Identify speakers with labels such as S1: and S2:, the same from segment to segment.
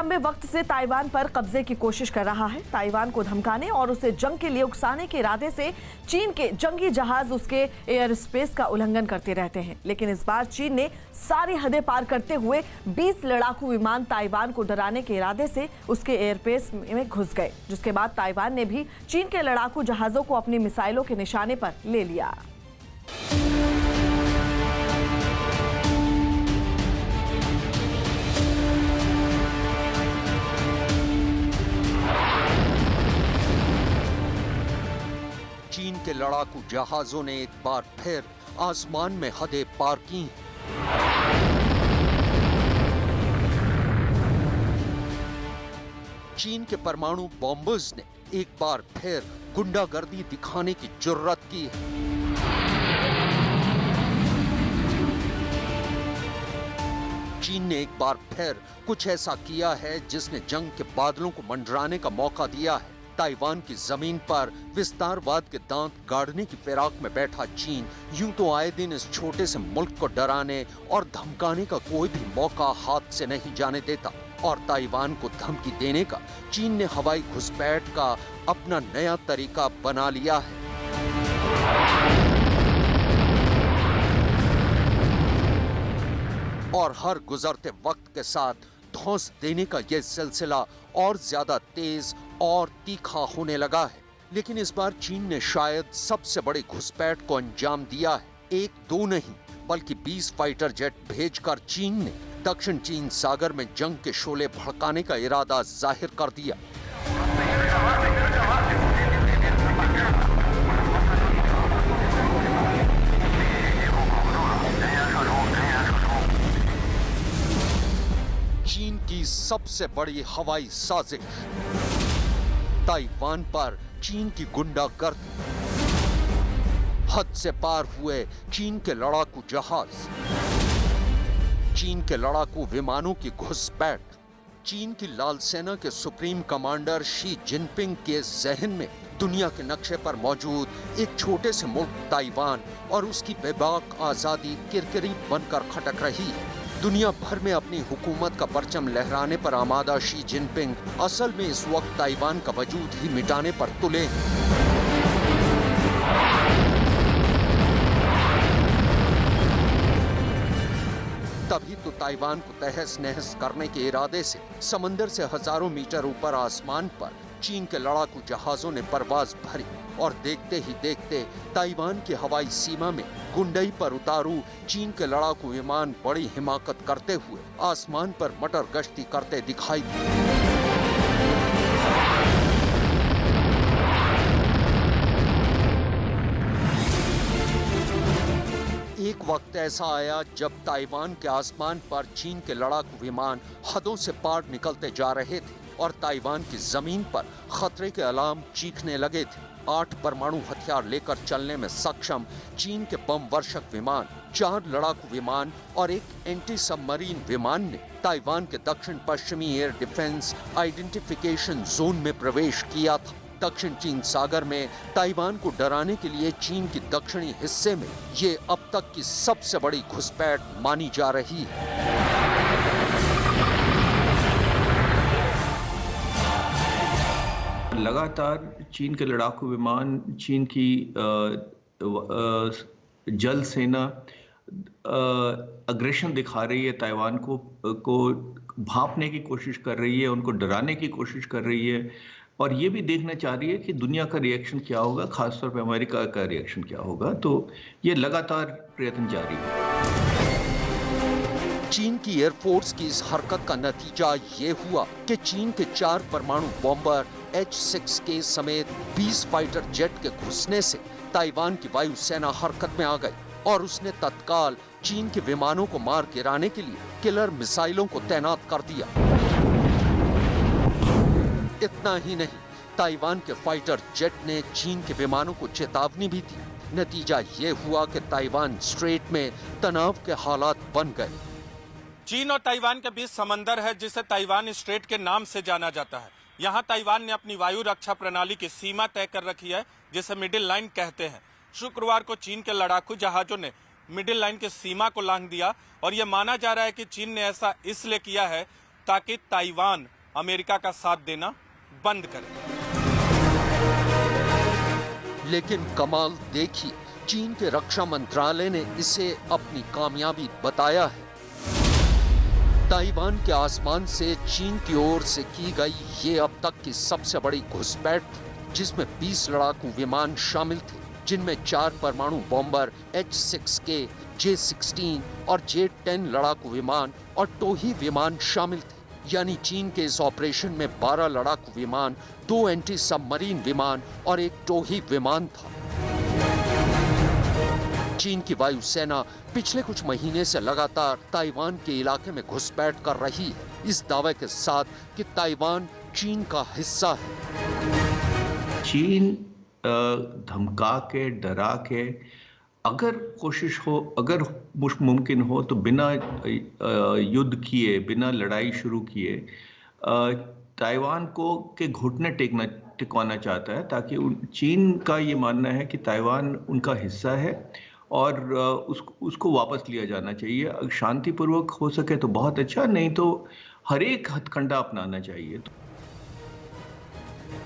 S1: लंबे वक्त से ताइवान पर कब्जे की कोशिश कर रहा है। ताइवान को धमकाने और उसे जंग के लिए उकसाने के इरादे से चीन के जंगी जहाज उसके एयर स्पेस का उल्लंघन करते रहते हैं। लेकिन इस बार चीन ने सारी हदें पार करते हुए 20 लड़ाकू विमान ताइवान को डराने के इरादे से उसके एयरबेस में घुस गए, जिसके बाद ताइवान ने भी चीन के लड़ाकू जहाजों को अपनी मिसाइलों के निशाने पर ले लिया।
S2: चीन के लड़ाकू जहाजों ने एक बार फिर आसमान में हदें पार की। चीन के परमाणु बॉम्बर्स ने एक बार फिर गुंडागर्दी दिखाने की जुर्रत की है। चीन ने एक बार फिर कुछ ऐसा किया है जिसने जंग के बादलों को मंडराने का मौका दिया है। ताइवान की जमीन पर विस्तारवाद के दांत गाड़ने की फिराक में बैठा चीन यूं तो आए दिन इस छोटे से मुल्क को डराने और धमकाने का कोई भी मौका हाथ से नहीं जाने देता, और ताइवान को धमकी देने का चीन ने हवाई घुसपैठ का अपना नया तरीका बना लिया है। और हर गुजरते वक्त के साथ धौंस देने का यह सिलसिला और ज्यादा तेज और तीखा होने लगा है। लेकिन इस बार चीन ने शायद सबसे बड़े घुसपैठ को अंजाम दिया है। एक दो नहीं बल्कि 20 फाइटर जेट भेजकर चीन ने दक्षिण चीन सागर में जंग के शोले भड़काने का इरादा जाहिर कर दिया। चीन की सबसे बड़ी हवाई साजिश, ताइवान पर चीन की गुंडागर्दी, हद से पार हुए चीन के लड़ाकू जहाज, चीन के लड़ाकू विमानों की घुसपैठ, चीन की लाल सेना के सुप्रीम कमांडर शी जिनपिंग के जहन में दुनिया के नक्शे पर मौजूद एक छोटे से मुल्क ताइवान और उसकी बेबाक आजादी किरकिरी बनकर खटक रही है। दुनिया भर में अपनी हुकूमत का परचम लहराने पर आमादा शी जिनपिंग असल में इस वक्त ताइवान का वजूद ही मिटाने पर तुले हैं। तभी तो ताइवान को तहस नहस करने के इरादे से समंदर से हजारों मीटर ऊपर आसमान पर चीन के लड़ाकू जहाजों ने परवाज भरी, और देखते ही देखते ताइवान की हवाई सीमा में गुंडई पर उतारू चीन के लड़ाकू विमान बड़ी हिमाकत करते हुए आसमान पर मटर गश्ती करते दिखाई दिए। एक वक्त ऐसा आया जब ताइवान के आसमान पर चीन के लड़ाकू विमान हदों से पार निकलते जा रहे थे और ताइवान की जमीन पर खतरे के अलार्म चीखने लगे थे। 8 परमाणु हथियार लेकर चलने में सक्षम चीन के बम वर्षक विमान, 4 लड़ाकू विमान और एक एंटी सबमरीन विमान ने ताइवान के दक्षिण पश्चिमी एयर डिफेंस आइडेंटिफिकेशन जोन में प्रवेश किया था। दक्षिण चीन सागर में ताइवान को डराने के लिए चीन की दक्षिणी हिस्से में ये अब तक की सबसे बड़ी घुसपैठ मानी जा रही है।
S3: लगातार चीन के लड़ाकू विमान, चीन की जल सेना अग्रेशन दिखा रही है, ताइवान को भांपने की कोशिश कर रही है, उनको डराने की कोशिश कर रही है, और ये भी देखना चाह रही है कि दुनिया का रिएक्शन क्या होगा, खासतौर पे अमेरिका का रिएक्शन क्या होगा। तो ये लगातार प्रयत्न जारी है।
S2: चीन की एयरफोर्स की इस हरकत का नतीजा ये हुआ कि चीन के 4 परमाणु बॉम्बर H-6K समेत 20 फाइटर जेट के घुसने से ताइवान की वायुसेना हरकत में आ गई और उसने तत्काल चीन के विमानों को मार गिराने के लिए किलर मिसाइलों को तैनात कर दिया। इतना ही नहीं, ताइवान के फाइटर जेट ने चीन के विमानों को चेतावनी भी दी। नतीजा ये हुआ कि ताइवान स्ट्रेट में तनाव के हालात बन गए।
S4: चीन और ताइवान के बीच समंदर है जिसे ताइवान स्ट्रेट के नाम से जाना जाता है। यहाँ ताइवान ने अपनी वायु रक्षा प्रणाली की सीमा तय कर रखी है जिसे मिडिल लाइन कहते हैं। शुक्रवार को चीन के लड़ाकू जहाजों ने मिडिल लाइन की सीमा को लांघ दिया और यह माना जा रहा है कि चीन ने ऐसा इसलिए किया है ताकि ताइवान अमेरिका का साथ देना बंद करे।
S2: लेकिन कमाल देखिए, चीन के रक्षा मंत्रालय ने इसे अपनी कामयाबी बताया है। ताइवान के आसमान से चीन की ओर से की गई ये अब तक की सबसे बड़ी घुसपैठ थी, जिसमें 20 लड़ाकू विमान शामिल थे, जिनमें 4 परमाणु बॉम्बर H-6K, J-16 और J-10 लड़ाकू विमान और टोही विमान शामिल थे। यानी चीन के इस ऑपरेशन में 12 लड़ाकू विमान, 2 एंटी सबमरीन विमान और एक टोही विमान था। चीन की वायुसेना पिछले कुछ महीने से लगातार ताइवान के इलाके में घुसपैठ कर रही है, इस दावे के साथ कि ताइवान चीन का हिस्सा है।
S3: चीन धमका के, डरा के, अगर कोशिश हो, अगर मुमकिन हो तो बिना युद्ध किए, बिना लड़ाई शुरू किए ताइवान को के घुटने टिकवाना चाहता है, ताकि चीन का ये मानना है कि ताइवान उनका हिस्सा है और उसको वापस लिया जाना चाहिए। अगर शांतिपूर्वक हो सके तो बहुत अच्छा, नहीं तो हर एक हथकंडा अपनाना चाहिए।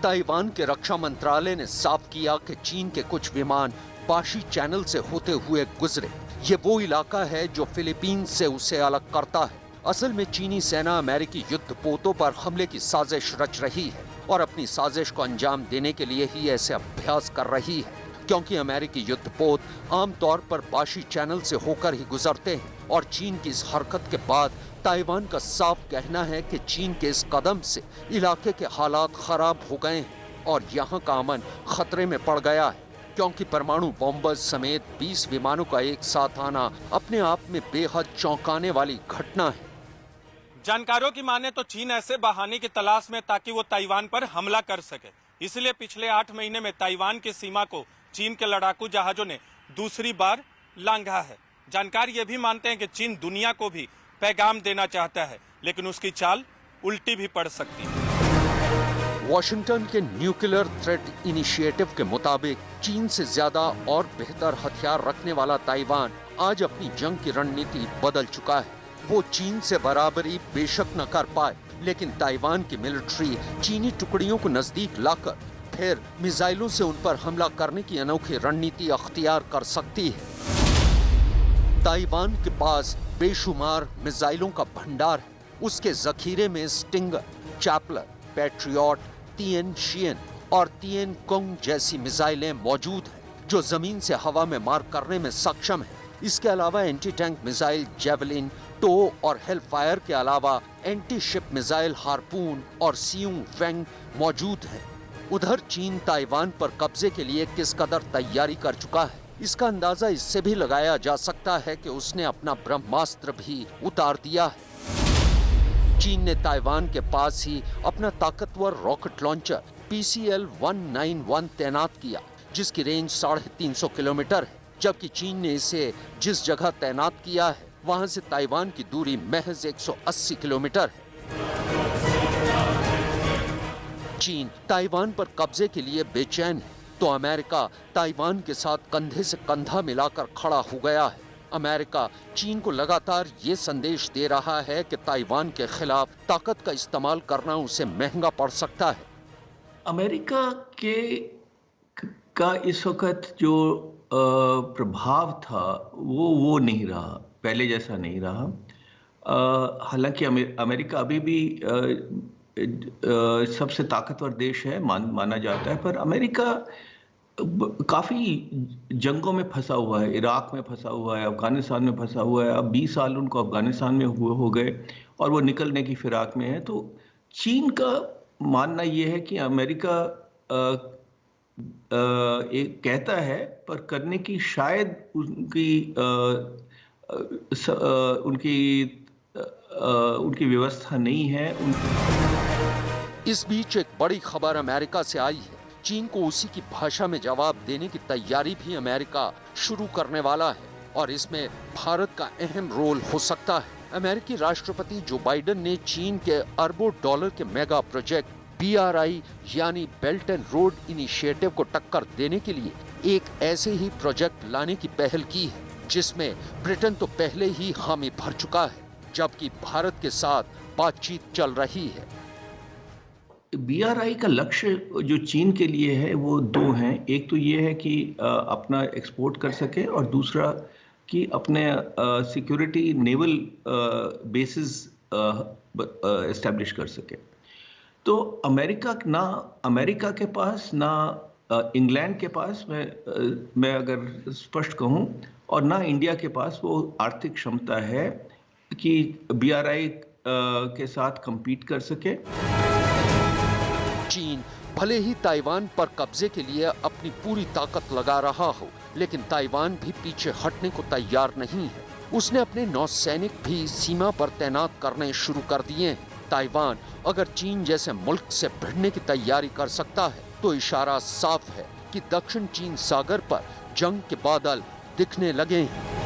S2: ताइवान के रक्षा मंत्रालय ने साफ किया कि चीन के कुछ विमान पाशी चैनल से होते हुए गुजरे। ये वो इलाका है जो फिलीपींस से उसे अलग करता है। असल में चीनी सेना अमेरिकी युद्धपोतों पर हमले की साजिश रच रही है और अपनी साजिश को अंजाम देने के लिए ही ऐसे अभ्यास कर रही है, क्योंकि अमेरिकी युद्धपोत आमतौर पर पाशी चैनल से होकर ही गुजरते हैं और चीन की इस हरकत के बाद ताइवान का साफ कहना है कि चीन के इस कदम से इलाके के हालात खराब हो गए हैं और यहाँ का अमन खतरे में पड़ गया है, क्योंकि परमाणु बॉम्बर्स समेत 20 विमानों का एक साथ आना अपने आप में बेहद चौंकाने वाली घटना है।
S4: जानकारों की माने तो चीन ऐसे बहाने की तलाश में ताकि वो ताइवान पर हमला कर सके, इसलिए पिछले 8 महीने में ताइवान की सीमा को चीन के लड़ाकू जहाजों ने दूसरी बार लांघा है। जानकार ये भी मानते हैं कि चीन दुनिया को भी पैगाम देना चाहता है, लेकिन उसकी चाल उल्टी भी पड़ सकती है।
S2: वॉशिंगटन के न्यूक्लियर थ्रेट इनिशिएटिव के मुताबिक चीन से ज्यादा और बेहतर हथियार रखने वाला ताइवान आज अपनी जंग की रणनीति बदल चुका है। वो चीन से बराबरी बेशक न कर पाए, लेकिन ताइवान की मिलिट्री चीनी टुकड़ियों को नजदीक लाकर फिर मिसाइलों से उन पर हमला करने की अनोखी रणनीति अख्तियार कर सकती है। ताइवान के पास बेशुमार मिसाइलों का भंडार है। उसके जखीरे में स्टिंगर, चैपलर, पैट्रियट, तिएन शियन और तिएन कुंग जैसी मिसाइलें मौजूद हैं, जो जमीन से हवा में मार करने में सक्षम है। इसके अलावा एंटी टैंक मिसाइल जेवलिन, टो और हेलफायर के अलावा एंटी शिप मिसाइल हार्पून और सियूंग फेंग मौजूद हैं। उधर चीन ताइवान पर कब्जे के लिए किस कदर तैयारी कर चुका है, इसका अंदाजा इससे भी लगाया जा सकता है कि उसने अपना ब्रह्मास्त्र भी उतार दिया है। चीन ने ताइवान के पास ही अपना ताकतवर रॉकेट लॉन्चर PCL-191 तैनात किया, जिसकी रेंज 350 किलोमीटर है, जबकि चीन ने इसे जिस जगह तैनात किया है वहां से ताइवान की दूरी महज 180 किलोमीटर है। चीन ताइवान पर कब्जे के लिए बेचैन है, तो अमेरिका ताइवान के साथ कंधे से कंधा मिलाकर खड़ा हो गया है। अमेरिका चीन को लगातार ये संदेश दे रहा है कि ताइवान के खिलाफ ताकत का इस्तेमाल करना उसे महंगा पड़ सकता है।
S3: अमेरिका का इस वक्त जो प्रभाव था वो नहीं रहा, पहले जैसा नहीं रहा। हालांकि अमेरिका अभी भी सबसे ताकतवर देश है माना जाता है, पर अमेरिका काफ़ी जंगों में फंसा हुआ है। इराक में फंसा हुआ है, अफगानिस्तान में फंसा हुआ है। अब 20 साल उनको अफगानिस्तान में हो गए और वो निकलने की फिराक में है। तो चीन का मानना ये है कि अमेरिका एक कहता है, पर करने की शायद उनकी व्यवस्था नहीं है।
S2: इस बीच एक बड़ी खबर अमेरिका से आई है। चीन को उसी की भाषा में जवाब देने की तैयारी भी अमेरिका शुरू करने वाला है और इसमें भारत का अहम रोल हो सकता है। अमेरिकी राष्ट्रपति जो बाइडेन ने चीन के अरबों डॉलर के मेगा प्रोजेक्ट BRI यानी बेल्ट एंड रोड इनिशिएटिव को टक्कर देने के लिए एक ऐसे ही प्रोजेक्ट लाने की पहल की है, जिसमें ब्रिटेन तो पहले ही हामी भर चुका है, जबकि भारत के साथ बातचीत चल रही है।
S3: BRI का लक्ष्य जो चीन के लिए है वो दो हैं। एक तो ये है कि अपना एक्सपोर्ट कर सके और दूसरा कि अपने सिक्योरिटी नेवल बेसिस एस्टैब्लिश कर सके। तो अमेरिका के पास ना इंग्लैंड के पास मैं अगर स्पष्ट कहूं, और ना इंडिया के पास वो आर्थिक क्षमता है कि BRI के साथ compete कर सके।
S2: चीन भले ही ताइवान पर कब्जे के लिए अपनी पूरी ताकत लगा रहा हो, लेकिन ताइवान भी पीछे हटने को तैयार नहीं है। उसने अपने नौसैनिक भी सीमा पर तैनात करने शुरू कर दिए हैं। ताइवान अगर चीन जैसे मुल्क से भिड़ने की तैयारी कर सकता है तो इशारा साफ है कि दक्षिण चीन सागर पर जंग के बादल दिखने लगे हैं।